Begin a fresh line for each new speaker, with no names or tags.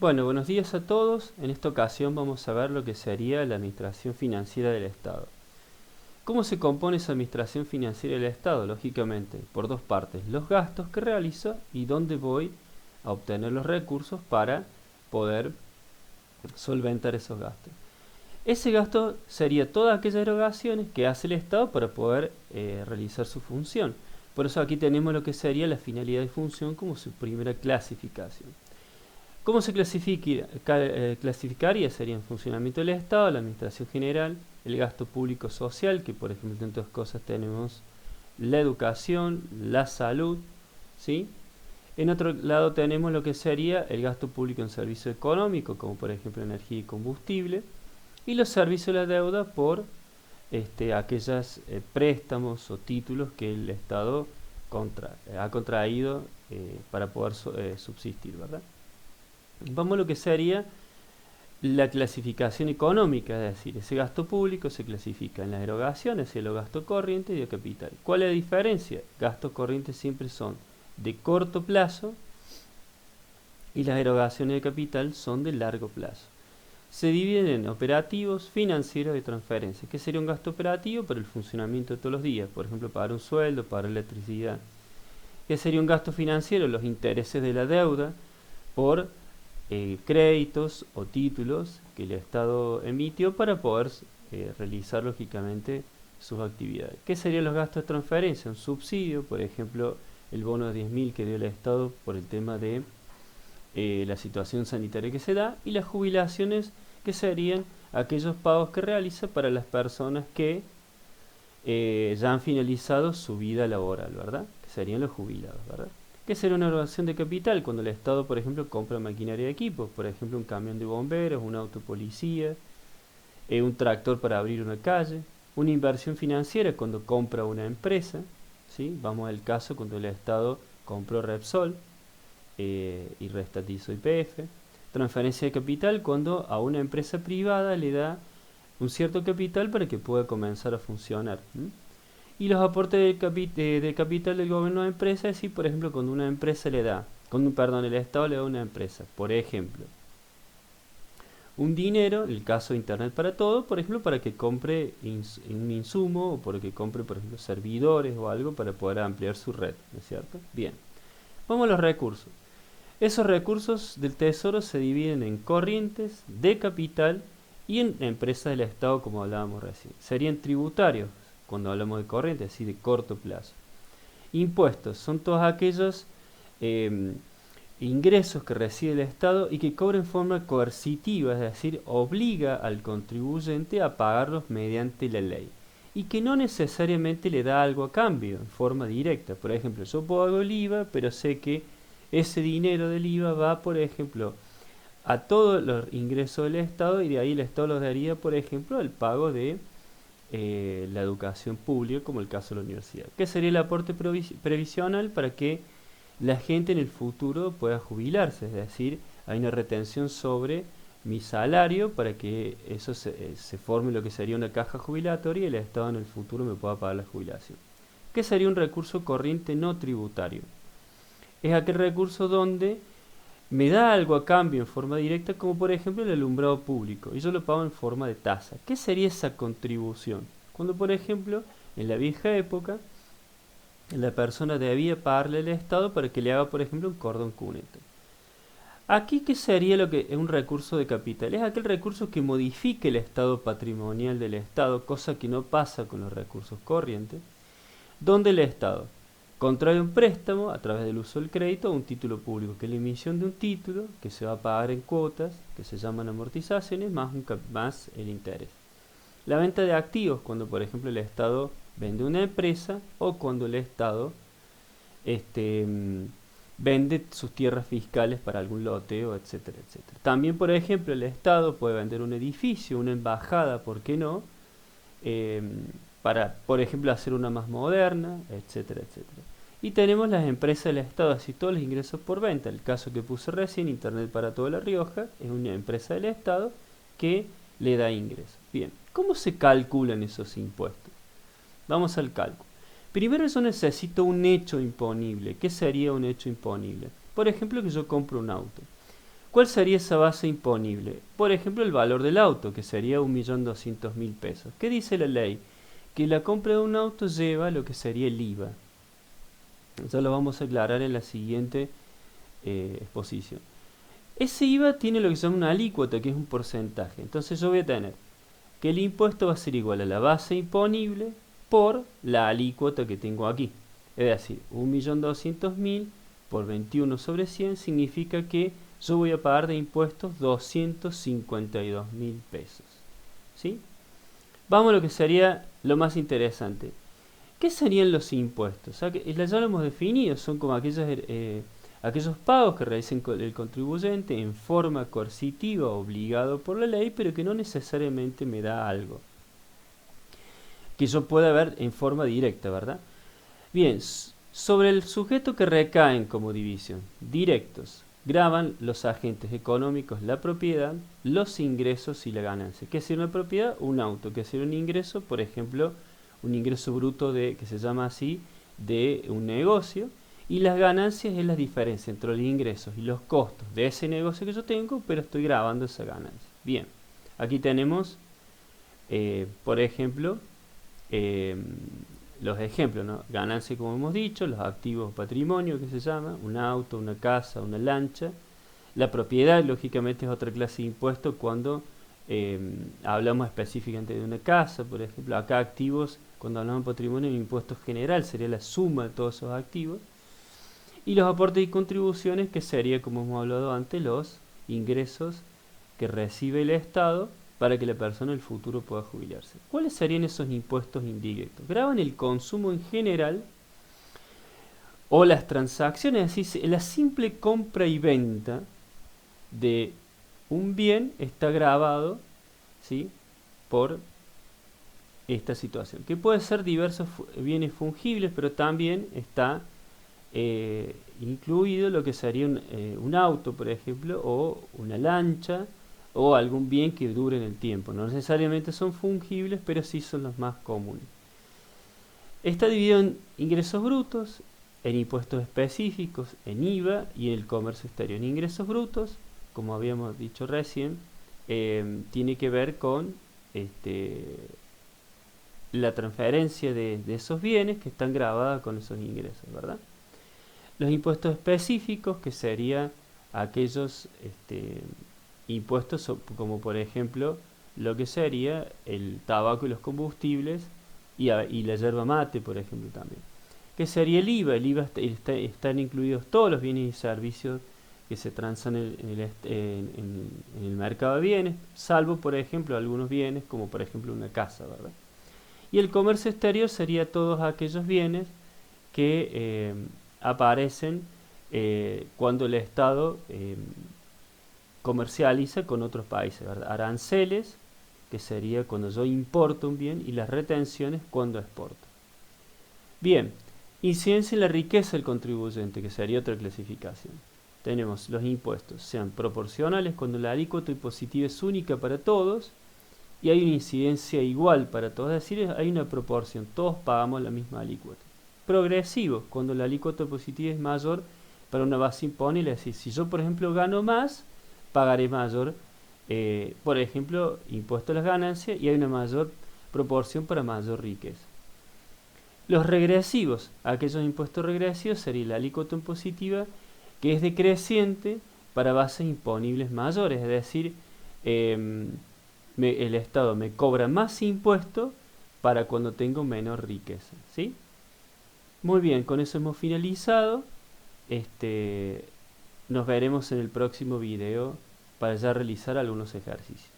Bueno, buenos días a todos. En esta ocasión vamos a ver lo que sería la administración financiera del Estado. ¿Cómo se compone esa administración financiera del Estado? Lógicamente, por dos partes, los gastos que realizo y dónde voy a obtener los recursos para poder solventar esos gastos. Ese gasto sería todas aquellas erogaciones que hace el Estado para poder realizar su función. Por eso aquí tenemos lo que sería la finalidad y función como su primera clasificación. ¿Cómo se clasificaría? Sería en funcionamiento del Estado, la administración general, el gasto público social, que por ejemplo entre otras cosas tenemos la educación, la salud, ¿sí? En otro lado tenemos lo que sería el gasto público en servicio económico, como por ejemplo energía y combustible, y los servicios de la deuda por aquellos préstamos o títulos que el Estado ha contraído para poder subsistir, ¿verdad? Vamos a lo que sería la clasificación económica, es decir, ese gasto público se clasifica en las erogaciones, en los gastos corrientes y de capital. ¿Cuál es la diferencia? Gastos corrientes siempre son de corto plazo y las erogaciones de capital son de largo plazo. Se dividen en operativos, financieros y transferencias. ¿Qué sería un gasto operativo? Para el funcionamiento de todos los días, por ejemplo, pagar un sueldo, pagar electricidad. ¿Qué sería un gasto financiero? Los intereses de la deuda por créditos o títulos que el Estado emitió para poder realizar lógicamente sus actividades. ¿Qué serían los gastos de transferencia? Un subsidio, por ejemplo, el bono de 10.000 que dio el Estado por el tema de la situación sanitaria que se da, y las jubilaciones, que serían aquellos pagos que realiza para las personas que ya han finalizado su vida laboral, ¿verdad? Que serían los jubilados, ¿verdad? ¿Qué sería una erogación de capital? Cuando el Estado, por ejemplo, compra maquinaria de equipos, por ejemplo, un camión de bomberos, un auto policía, un tractor para abrir una calle. Una inversión financiera cuando compra una empresa, ¿sí? Vamos al caso cuando el Estado compró Repsol y reestatizó YPF. Transferencia de capital cuando a una empresa privada le da un cierto capital para que pueda comenzar a funcionar. Y los aportes de capital del gobierno a empresas, es decir, por ejemplo, cuando una empresa le da, el Estado le da a una empresa, por ejemplo, un dinero, en el caso de Internet para Todo, por ejemplo, para que compre un insumo o para que compre, por ejemplo, servidores o algo para poder ampliar su red, ¿no es cierto? Bien, vamos a los recursos. Esos recursos del Tesoro se dividen en corrientes, de capital y en empresas del Estado, como hablábamos recién. Serían tributarios, cuando hablamos de corrientes, así de corto plazo. Impuestos, son todos aquellos ingresos que recibe el Estado y que cobra en forma coercitiva, es decir, obliga al contribuyente a pagarlos mediante la ley, y que no necesariamente le da algo a cambio, en forma directa. Por ejemplo, yo pago el IVA, pero sé que ese dinero del IVA va, por ejemplo, a todos los ingresos del Estado, y de ahí el Estado los daría, por ejemplo, al pago de la educación pública, como el caso de la universidad. ¿Qué sería el aporte previsional? Para que la gente en el futuro pueda jubilarse, es decir, hay una retención sobre mi salario para que eso se forme lo que sería una caja jubilatoria y el Estado en el futuro me pueda pagar la jubilación. ¿Qué sería un recurso corriente no tributario? Es aquel recurso donde me da algo a cambio en forma directa, como por ejemplo el alumbrado público, y yo lo pago en forma de tasa. ¿Qué sería esa contribución? Cuando, por ejemplo, en la vieja época, la persona debía pagarle al Estado para que le haga, por ejemplo, un cordón cuneta. Aquí, ¿qué sería lo que es un recurso de capital? Es aquel recurso que modifique el estado patrimonial del Estado, cosa que no pasa con los recursos corrientes, donde el Estado contrae un préstamo a través del uso del crédito a un título público, que es la emisión de un título que se va a pagar en cuotas, que se llaman amortizaciones, más el interés. La venta de activos, cuando por ejemplo el Estado vende una empresa o cuando el Estado vende sus tierras fiscales para algún loteo, etcétera, etcétera. También, por ejemplo, el Estado puede vender un edificio, una embajada, ¿por qué no? Para, por ejemplo, hacer una más moderna, etcétera, etcétera. Y tenemos las empresas del Estado, así todos los ingresos por venta. El caso que puse recién, Internet para toda La Rioja, es una empresa del Estado que le da ingresos. Bien, ¿cómo se calculan esos impuestos? Vamos al cálculo. Primero yo necesito un hecho imponible. ¿Qué sería un hecho imponible? Por ejemplo, que yo compro un auto. ¿Cuál sería esa base imponible? Por ejemplo, el valor del auto, que sería 1.200.000 pesos. ¿Qué dice la ley? Que la compra de un auto lleva lo que sería el IVA. Eso lo vamos a aclarar en la siguiente exposición. Ese IVA tiene lo que se llama una alícuota, que es un porcentaje. Entonces yo voy a tener que el impuesto va a ser igual a la base imponible por la alícuota que tengo aquí. Es decir, 1.200.000 por 21 sobre 100 significa que yo voy a pagar de impuestos 252.000 pesos. ¿Sí? Vamos a lo que sería lo más interesante. ¿Qué serían los impuestos? Ya lo hemos definido, son como aquellos pagos que realiza el contribuyente en forma coercitiva, obligado por la ley, pero que no necesariamente me da algo que yo pueda ver en forma directa, ¿verdad? Bien, sobre el sujeto que recaen como división, directos, graban los agentes económicos, la propiedad, los ingresos y la ganancia. ¿Qué es una propiedad? Un auto. ¿Qué es un ingreso? Por ejemplo, un ingreso bruto que se llama así, de un negocio. Y las ganancias es la diferencia entre los ingresos y los costos de ese negocio que yo tengo, pero estoy grabando esa ganancia. Bien, aquí tenemos, por ejemplo, los ejemplos, ¿no? Ganancia, como hemos dicho, los activos patrimonio, que se llama, un auto, una casa, una lancha. La propiedad, lógicamente, es otra clase de impuesto cuando hablamos específicamente de una casa, por ejemplo. Acá activos, cuando hablamos de patrimonio, el impuesto general sería la suma de todos esos activos. Y los aportes y contribuciones, que sería, como hemos hablado antes, los ingresos que recibe el Estado para que la persona en el futuro pueda jubilarse. ¿Cuáles serían esos impuestos indirectos? Graban el consumo en general o las transacciones, es decir, la simple compra y venta de un bien está grabado, ¿sí?, por esta situación, que puede ser diversos bienes fungibles, pero también está incluido lo que sería un auto, por ejemplo, o una lancha, o algún bien que dure en el tiempo. No necesariamente son fungibles, pero sí son los más comunes. Está dividido en ingresos brutos, en impuestos específicos, en IVA y en el comercio exterior. En ingresos brutos, como habíamos dicho recién, tiene que ver con la transferencia de esos bienes que están grabados con esos ingresos, ¿verdad? Los impuestos específicos, que serían aquellos impuestos como por ejemplo lo que sería el tabaco y los combustibles y la yerba mate, por ejemplo, también. ¿Qué sería el IVA? El IVA están incluidos todos los bienes y servicios que se transan en el mercado de bienes, salvo por ejemplo algunos bienes como por ejemplo una casa, ¿verdad? Y el comercio exterior sería todos aquellos bienes que aparecen cuando el Estado comercializa con otros países, ¿verdad? Aranceles, que sería cuando yo importo un bien, y las retenciones cuando exporto. Bien, incidencia en la riqueza del contribuyente, que sería otra clasificación. Tenemos los impuestos, sean proporcionales cuando la alícuota impositiva es única para todos y hay una incidencia igual para todos, es decir, hay una proporción, todos pagamos la misma alícuota. Progresivo, cuando la alícuota positiva es mayor para una base imponible, es decir, si yo por ejemplo gano más, pagaré mayor, por ejemplo, impuesto a las ganancias, y hay una mayor proporción para mayor riqueza. Los regresivos, aquellos impuestos regresivos sería la alícuota impositiva que es decreciente para bases imponibles mayores, es decir, el Estado me cobra más impuestos para cuando tengo menor riqueza, ¿sí? Muy bien, con eso hemos finalizado. Nos veremos en el próximo video para ya realizar algunos ejercicios.